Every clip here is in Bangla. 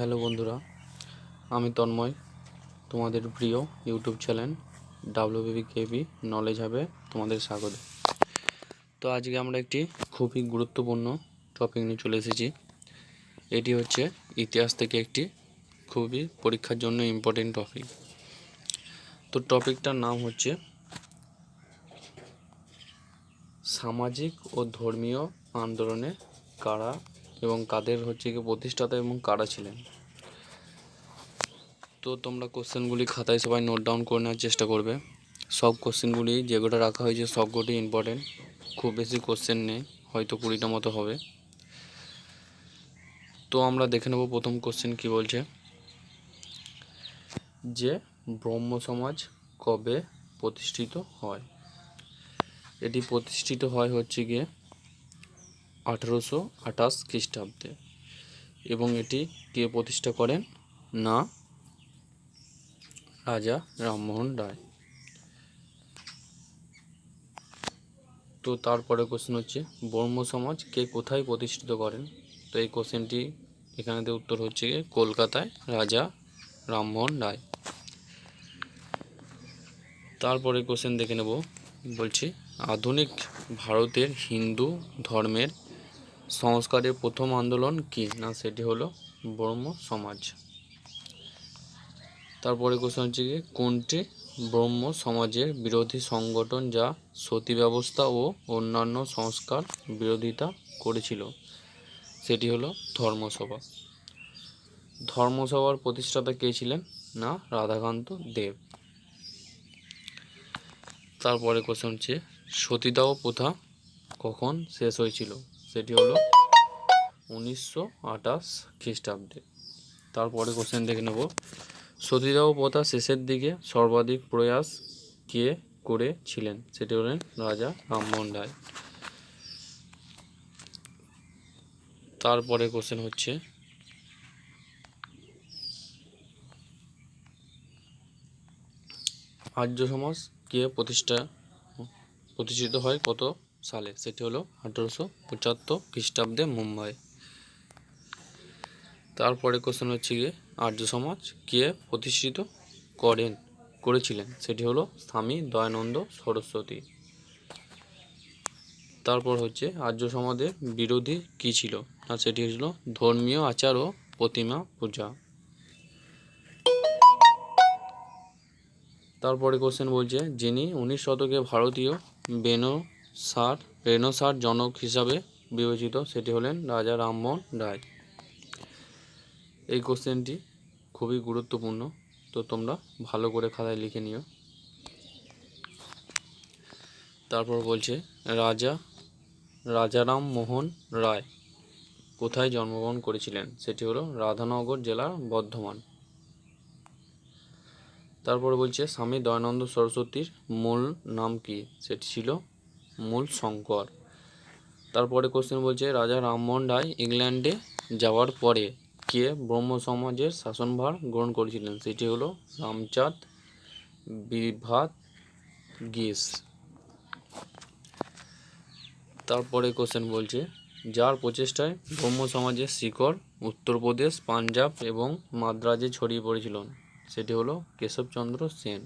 হ্যালো বন্ধুরা, আমি তন্ময়, তোমাদের প্রিয় ইউটিউব চ্যানেল WBKB নলেজ হাবে তোমাদের স্বাগত। তো আজকে আমরা একটি খুবই গুরুত্বপূর্ণ টপিক নিয়ে চলে এসেছি। এটি হচ্ছে ইতিহাস থেকে একটি খুবই পরীক্ষার জন্য ইম্পর্টেন্ট টপিক। তো টপিকটার নাম হচ্ছে সামাজিক ও ধর্মীয় আন্দোলনে কারা এবং কাদের হচ্ছে কি প্রতিষ্ঠাতা এবং কারা ছিলেন। তো তোমরা কোশ্চেনগুলি খাতায় সবাই নোট ডাউন করে নেওয়ার চেষ্টা করবে। সব কোশ্চেনগুলি যেগুলো রাখা হয়েছে সবগুলি ইম্পর্টেন্ট, খুব বেশি কোশ্চেন নেই, হয়তো 20টা মতো হবে। তো আমরা দেখে নেব প্রথম কোশ্চেন কি বলছে, যে ব্রহ্ম সমাজ কবে প্রতিষ্ঠিত হয়। এটি প্রতিষ্ঠিত হয় হচ্ছে গিয়ে 1828 খ্রিস্টাব্দে, এবং এটি কে প্রতিষ্ঠা করেন না রাজা রামমোহন রায়। তো তারপরে কোশ্চেন হচ্ছে ব্রহ্ম সমাজ কে কোথায় প্রতিষ্ঠিত করেন। তো এই কোশ্চেনটি এখানে উত্তর হচ্ছে গিয়ে কলকাতায় রাজা রামমোহন রায়। তারপরে কোশ্চেন দেখে নেব, বলছি আধুনিক ভারতের হিন্দু ধর্মের সংস্কারের প্রথম আন্দোলন কি না, সেটি হলো ব্রহ্ম সমাজ। তারপরে কোশ্চেন হচ্ছে গিয়ে কোনটি ব্রহ্ম সমাজের বিরোধী সংগঠন যা সতী ব্যবস্থা ও অন্যান্য সংস্কার বিরোধিতা করেছিল, সেটি হলো ধর্মসভা। ধর্মসভার প্রতিষ্ঠাতা কে ছিলেন না রাধাকান্ত দেব। তারপরে কোশ্চেন হচ্ছে সতীদাহ প্রথা কখন শেষ হয়েছিল, সেটি হলো 1928 খ্রিস্টাব্দে। তারপরে কোশ্চেন দেখে নেব, সতীদাহ প্রথা শেষের দিকে সর্বাধিক প্রয়াস কে করেছিলেন, সেটি হলেন রাজা রামমোহন রায়। তারপরে কোশ্চেন হচ্ছে আর্য সমাজ কে প্রতিষ্ঠিত হয় কত সালে, সেটি হলো 1875 খ্রিস্টাব্দে মুম্বাই। তারপরে কোশ্চেন হচ্ছে গিয়ে আর্য সমাজ কে প্রতিষ্ঠিত করেছিলেন, সেটি হলো স্বামী দয়ানন্দ সরস্বতী। তারপর হচ্ছে আর্য সমাজের বিরোধী কী ছিল, আর সেটি হলো ধর্মীয় আচার ও প্রতিমা পূজা। তারপরে কোশ্চেন বলছে যিনি 19 শতকে ভারতীয় রেনেসাঁর জনক হিসাবে বিবেচিত, সেটি হলেন রাজা রামমোহন রায়। এই কোশ্চেনটি খুবই গুরুত্বপূর্ণ, তো তোমরা ভালো করে খাতায় লিখে নিও। তারপর বলছে রাজা রামমোহন রায় কোথায় জন্মগ্রহণ করেছিলেন, সেটি হলো রাধানগর জেলার বর্ধমান। তারপরে বলছে স্বামী দয়ানন্দ সরস্বতীর মূল নাম কি, সেটি ছিল মূল শঙ্কর। তারপরে কোশ্চেন বলছে রাজা রামমোহন রায় ইংল্যান্ডে যাওয়ার পরে কে ব্রহ্ম সমাজের শাসনভার গ্রহণ করেছিলেন, সেটি হলো রামচাঁদ বিভাগীস। তারপরে কোশ্চেন বলছে যার প্রচেষ্টায় ব্রহ্ম সমাজের শিকড় উত্তরপ্রদেশ, পাঞ্জাব এবং মাদ্রাজে ছড়িয়ে পড়েছিল, সেটি হলো কেশবচন্দ্র সেন।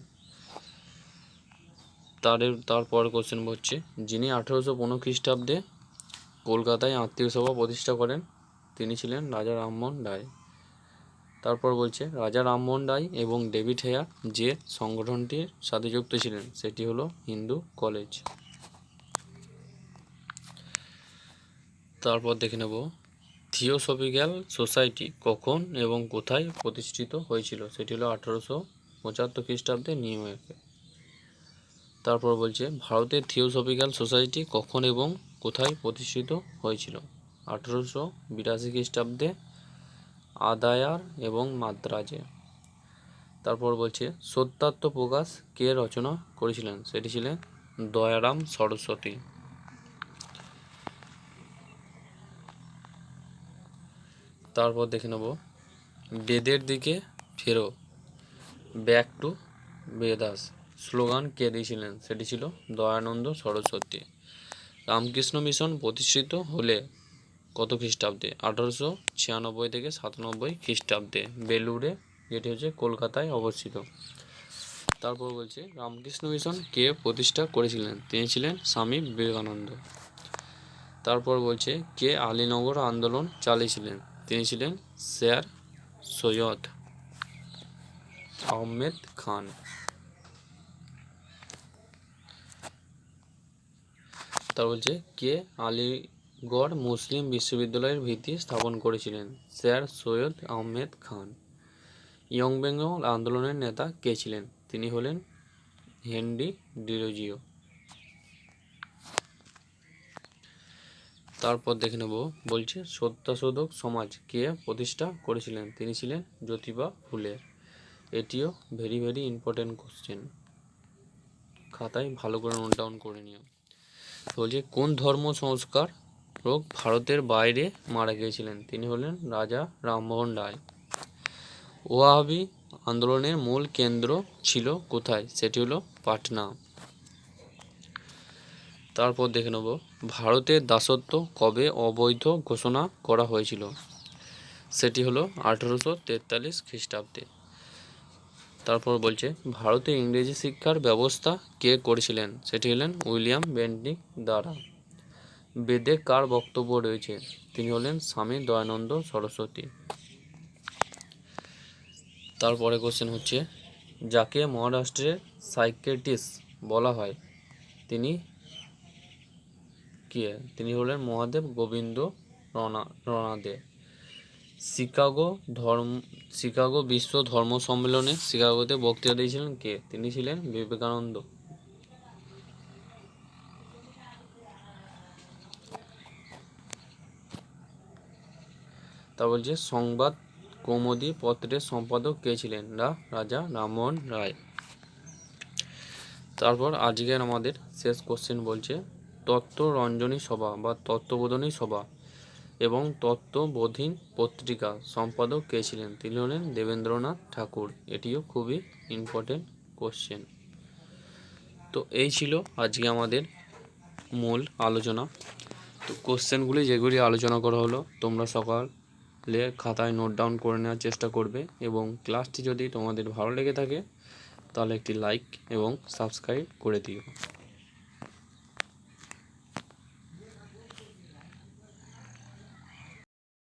তারপর কোশ্চেন হচ্ছে যিনি 1815 খ্রিস্টাব্দে কলকাতায় আত্মীয় সভা প্রতিষ্ঠা করেন, তিনি ছিলেন রাজা রামমোহন রায়। তারপর বলছে রাজা রামমোহন রায় এবং ডেভিড হেয়ার যে সংগঠনটির সাথে যুক্ত ছিলেন, সেটি হলো হিন্দু কলেজ। তারপর দেখে নেব থিওসফিক্যাল সোসাইটি কখন এবং কোথায় প্রতিষ্ঠিত হয়েছিল, সেটি হলো 1875 খ্রিস্টাব্দে নিউ ইয়র্কে। তারপর বলছে ভারতের থিওসফিক্যাল সোসাইটি কখন এবং কোথায় প্রতিষ্ঠিত হয়েছিল, 1882 খ্রিস্টাব্দে আদায়ার এবং মাদ্রাজে। তারপর বলছে সত্যার্থ প্রকাশ কে রচনা করেছিলেন, সেটি ছিলেন দয়ারাম সরস্বতী। তারপর দেখে নেব বেদের দিকে ফেরো, ব্যাক টু বেদাস স্লোগান কে দিয়েছিলেন, সেটি ছিল দয়ানন্দ সরস্বতী। রামকৃষ্ণ মিশন প্রতিষ্ঠিত হলে কত খ্রিস্টাব্দে? 1896 থেকে 97 খ্রিস্টাব্দে, বেলুড়ে, যেটি হচ্ছে কলকাতায় অবস্থিত। তারপর বলছে রামকৃষ্ণ মিশন কে প্রতিষ্ঠা করেছিলেন? তিনি ছিলেন স্বামী বিবেকানন্দ। তারপর বলছে কে আলীনগর আন্দোলন চালিয়েছিলেন? তিনি ছিলেন স্যার সৈয়দ আহমেদ খান। তারপর বলছে কে আলীগড় মুসলিম বিশ্ববিদ্যালয়ের ভিত্তি স্থাপন করেছিলেন? স্যার সৈয়দ আহমেদ খান। ইয়ং বেঙ্গল আন্দোলনের নেতা কে ছিলেন? তিনি হলেন হেনরি ডিরোজিও। তারপর দেখে নেব, বলছে সত্যাশোধক সমাজ কে প্রতিষ্ঠা করেছিলেন? তিনি ছিলেন জ্যোতিবা ফুলে। এটিও ভেরি ভেরি ইম্পর্টেন্ট কোশ্চেন, খাতায় ভালো করে নোট ডাউন করে নিও। বলছে কোন ধর্ম সংস্কারক ভারতের বাইরে মারা গিয়েছিলেন? তিনি হলেন রাজা রামমোহন রায়। ওয়াহাবি আন্দোলনের মূল কেন্দ্র ছিল কোথায়? সেটি হলো পাটনা। তারপর দেখে নেব ভারতের দাসত্ব কবে অবৈধ ঘোষণা করা হয়েছিল? সেটি হলো 1843 খ্রিস্টাব্দে। তারপর বলছে ভারতে ইংরেজি শিক্ষার ব্যবস্থা কে করেছিলেন? সেটি হলেন উইলিয়াম বেন্টিক দ্বারা। বেদে কার বক্তব্য রয়েছে? তিনি হলেন স্বামী দয়ানন্দ সরস্বতী। তারপরে কোশ্চেন হচ্ছে যাকে মহারাষ্ট্রের সাইকিয়াট্রিস্ট বলা হয় তিনি কে? তিনি হলেন মহাদেব গোবিন্দ রনাদে। শিকাগো বিশ্ব ধর্ম সম্মেলনে শিকাগোতে বক্তৃতা দিয়েছিলেন কে? তিনি ছিলেন বিবেকানন্দ। তা বলছে সংবাদ কৌমুদী পত্রের সম্পাদক কে ছিলেন? রাজা রামমোহন রায়। তারপর আজকের আমাদের শেষ কোশ্চেন বলছে তত্ত্বরঞ্জনী সভা বা তত্ত্ববোধনী সভা এবং তত্ত্ববোধিনী পত্রিকা সম্পাদক কে ছিলেন? তিনি হলেন দেবেন্দ্রনাথ ঠাকুর। এটিও খুবই ইম্পর্টেন্ট কোশ্চেন। তো এই ছিল আজকে আমাদের মূল আলোচনা। তো কোশ্চেনগুলি যেগুলি আলোচনা করা হলো তোমরা সকালে খাতায় নোট ডাউন করে নেওয়ার চেষ্টা করবে, এবং ক্লাসটি যদি তোমাদের ভালো লেগে থাকে তাহলে একটি লাইক এবং সাবস্ক্রাইব করে দিও।